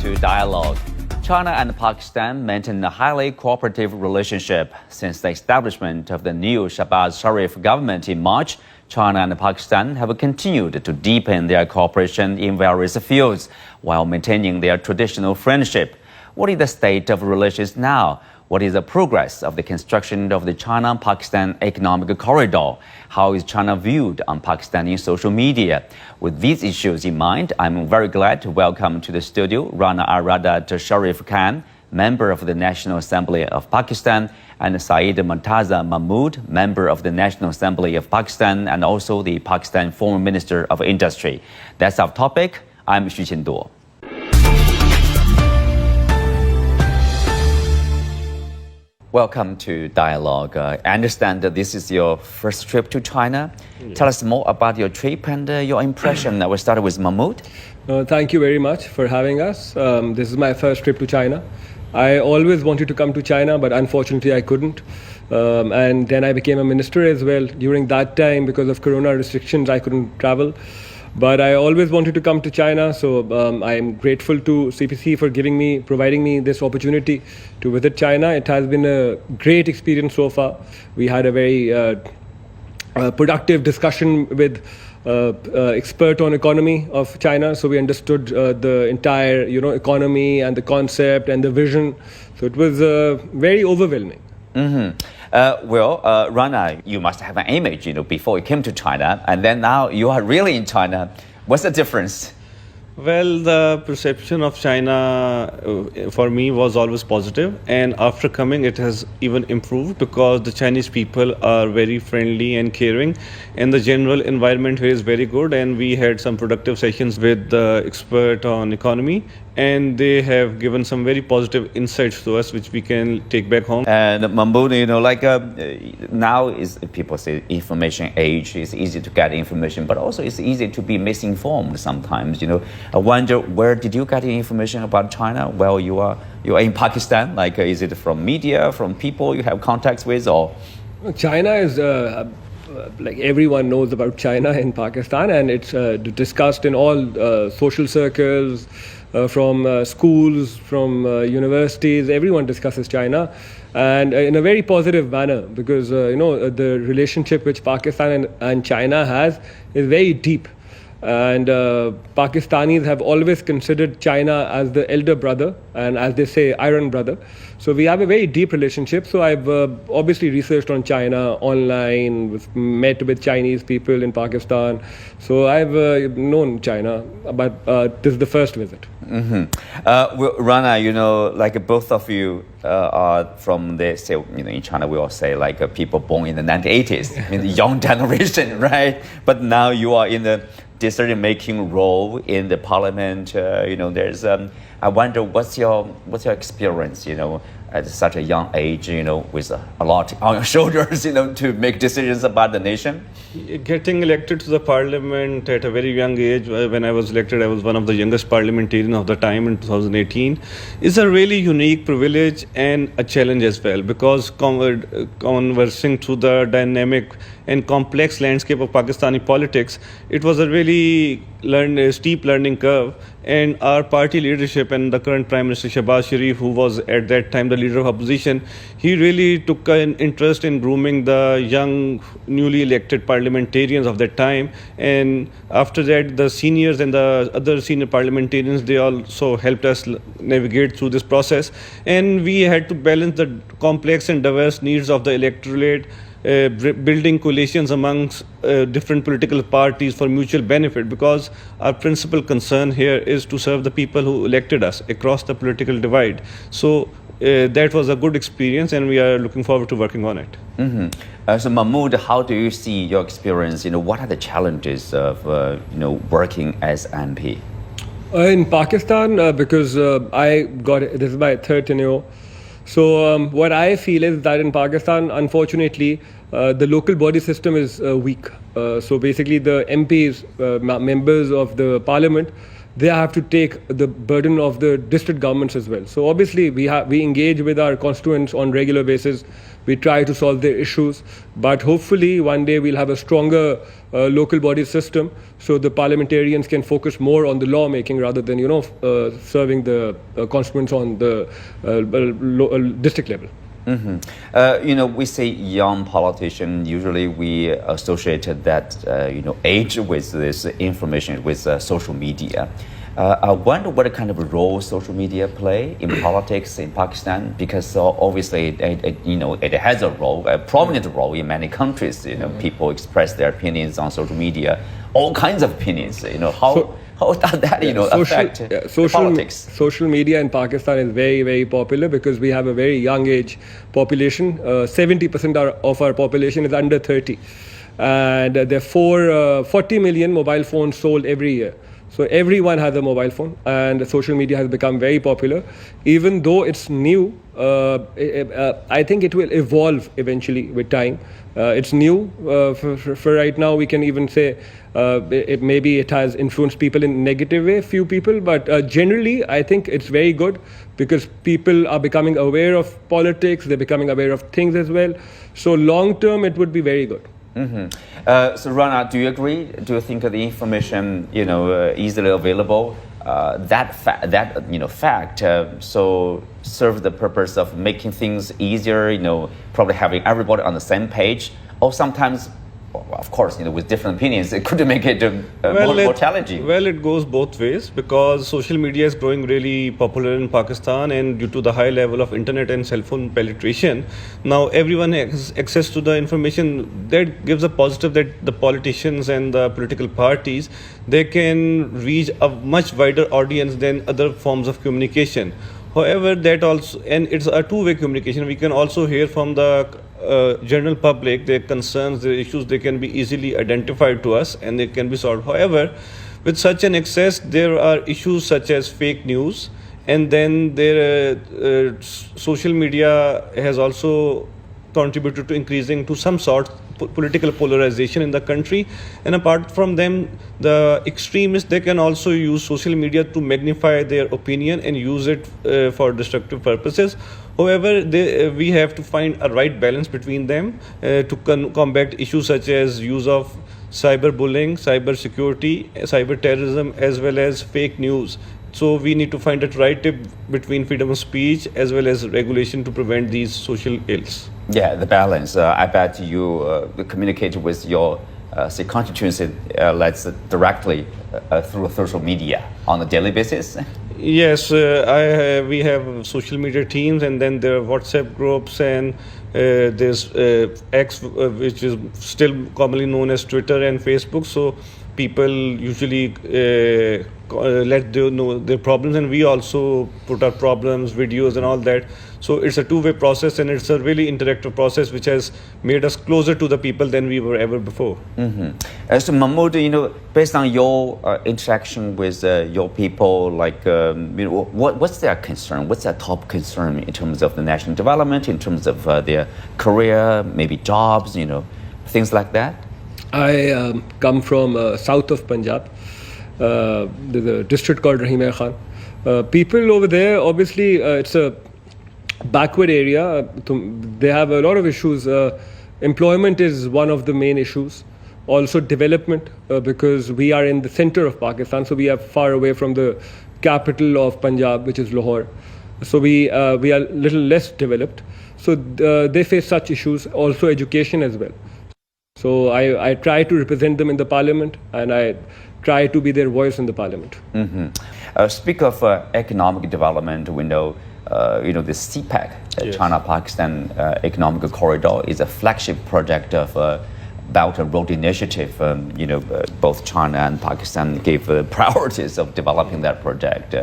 to Dialogue. China and Pakistan maintain a highly cooperative relationship. Since the establishment of the new Sharif government in March, China and Pakistan have continued to deepen their cooperation in various fields while maintaining their traditional friendship. What is the state of relations now? What is the progress of the construction of the China-Pakistan economic corridor? How is China viewed on Pakistani social media? With these issues in mind, I'm very glad to welcome to the studio Rana Aradat Sharif Khan, member of the National Assembly of Pakistan, and Saeed Murtaza Mahmood, member of the National Assembly of Pakistan and also the Pakistan former Minister of Industry. That's our topic. I'm Xu Qinduo. Welcome to Dialogue. I understand that this is your first trip to China. Yes. Tell us more about your trip and your impression. We'll start with Mahmood. Thank you very much for having us. This is my first trip to China. I always wanted to come to China, but unfortunately I couldn't. And then I became a minister as well. During that time, because of corona restrictions, I couldn't travel. But I always wanted to come to China, so I am grateful to CPC for providing me this opportunity to visit China. It has been a great experience so far. We had a very productive discussion with expert on economy of China, so we understood the entire economy and the concept and the vision. So it was very overwhelming. Mm-hmm. Rana, you must have an image, before you came to China, and then now you are really in China. What's the difference? Well, the perception of China for me was always positive, and after coming it has even improved because the Chinese people are very friendly and caring, and the general environment here is very good, and we had some productive sessions with the expert on economy, and they have given some very positive insights to us which we can take back home. And Mahmood, now is people say information age, it's easy to get information, but also it's easy to be misinformed sometimes. I wonder, where did you get the information about China? Well, you are in Pakistan. Is it from media, from people you have contacts with, or? China is everyone knows about China in Pakistan, and it's discussed in all social circles, from schools, from universities. Everyone discusses China, and in a very positive manner, because the relationship which Pakistan and China has is very deep. And Pakistanis have always considered China as the elder brother, and as they say, iron brother. So we have a very deep relationship. So I've obviously researched on China online, met with Chinese people in Pakistan. So I've known China, but this is the first visit. Mm-hmm. Rana, both of you are from in China we all say people born in the 1980s, the young generation, right? But now you are in the decision-making role in the parliament. There's I wonder what's your experience, at such a young age, with a lot on your shoulders, to make decisions about the nation? Getting elected to the parliament at a very young age, when I was elected, I was one of the youngest parliamentarians of the time in 2018, is a really unique privilege and a challenge as well, because conversing through the dynamic and complex landscape of Pakistani politics, it was a really steep learning curve. And our party leadership and the current Prime Minister Shahbaz Sharif, who was at that time the leader of opposition, he really took an interest in grooming the young, newly elected parliamentarians of that time. And after that, the seniors and the other senior parliamentarians, they also helped us navigate through this process. And we had to balance the complex and diverse needs of the electorate, building coalitions amongst different political parties for mutual benefit, because our principal concern here is to serve the people who elected us across the political divide. So that was a good experience, and we are looking forward to working on it. Mm-hmm. So Mahmood, how do you see your experience? What are the challenges of working as MP? In Pakistan, because this is my third tenure. So what I feel is that in Pakistan, unfortunately, the local body system is weak. So basically the MPs, members of the parliament, they have to take the burden of the district governments as well. So obviously we engage with our constituents on regular basis. We try to solve their issues. But hopefully one day we'll have a stronger local body system, so the parliamentarians can focus more on the law making rather than serving the constituents on the district level. We say young politician. Usually, we associated that age with this information with social media. I wonder what kind of role social media play in politics in Pakistan, because obviously it has a role, a prominent role in many countries. People express their opinions on social media, all kinds of opinions. How does that affect politics? Social media in Pakistan is very, very popular because we have a very young age population. 70% of our population is under 30, and therefore 40 million mobile phones sold every year. So everyone has a mobile phone, and social media has become very popular. Even though it's new, I think it will evolve eventually with time. It's new. For right now, we can even say maybe it has influenced people in a negative way, few people, but generally I think it's very good because people are becoming aware of politics, they're becoming aware of things as well. So long term, it would be very good. So Rana, do you agree? Do you think the information easily available, that fact so serve the purpose of making things easier? Probably having everybody on the same page, or sometimes, of course, with different opinions, it could make it more challenging. Well, it goes both ways because social media is growing really popular in Pakistan, and due to the high level of internet and cell phone penetration, now everyone has access to the information. That gives a positive that the politicians and the political parties, they can reach a much wider audience than other forms of communication. However, that also, and it's a two-way communication. We can also hear from the general public their concerns, their issues. They can be easily identified to us and they can be solved. However, with such an access, there are issues such as fake news, and then social media has also contributed to increasing to some sort political polarization in the country. And apart from them, the extremists, they can also use social media to magnify their opinion and use it for destructive purposes. However, we have to find a right balance between them to combat issues such as use of cyberbullying, cyber security, cyber terrorism, as well as fake news. So we need to find a right between freedom of speech as well as regulation to prevent these social ills. Yeah, the balance. I bet you communicate with your constituency directly through social media on a daily basis. Yes, we have social media teams, and then there are WhatsApp groups, and there's X, which is still commonly known as Twitter and Facebook. So people usually let them know their problems, and we also put our problems, videos, and all that. So it's a two-way process, and it's a really interactive process, which has made us closer to the people than we were ever before. So Mahmood, based on your interaction with your people, what's their concern? What's their top concern in terms of the national development, in terms of their career, maybe jobs, things like that? I come from south of Punjab. There's a district called Rahim Khan. People over there, obviously, it's a backward area. They have a lot of issues. Employment is one of the main issues. Also development, because we are in the center of Pakistan, so we are far away from the capital of Punjab, which is Lahore. So we are a little less developed. So they face such issues. Also education as well. So I try to represent them in the parliament, and I try to be their voice in the parliament. Speak of economic development, we know the CPEC, Yes. China-Pakistan Economic Corridor, is a flagship project of Belt and Road Initiative. Both China and Pakistan gave priorities of developing that project.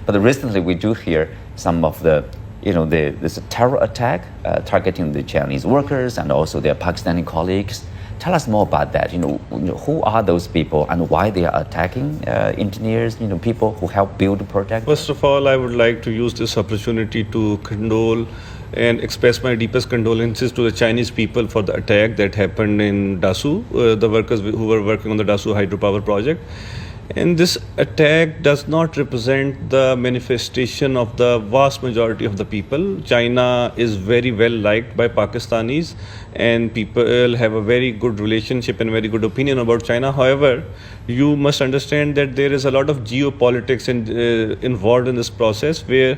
But recently we do hear some of this terror attack targeting the Chinese workers and also their Pakistani colleagues. Tell us more about that. Who are those people and why they are attacking engineers, people who help build the project? First of all, I would like to use this opportunity to condole and express my deepest condolences to the Chinese people for the attack that happened in Dasu, the workers who were working on the Dasu hydropower project. And this attack does not represent the manifestation of the vast majority of the people. China is very well liked by Pakistanis, and people have a very good relationship and very good opinion about China. However, you must understand that there is a lot of geopolitics involved in this process, where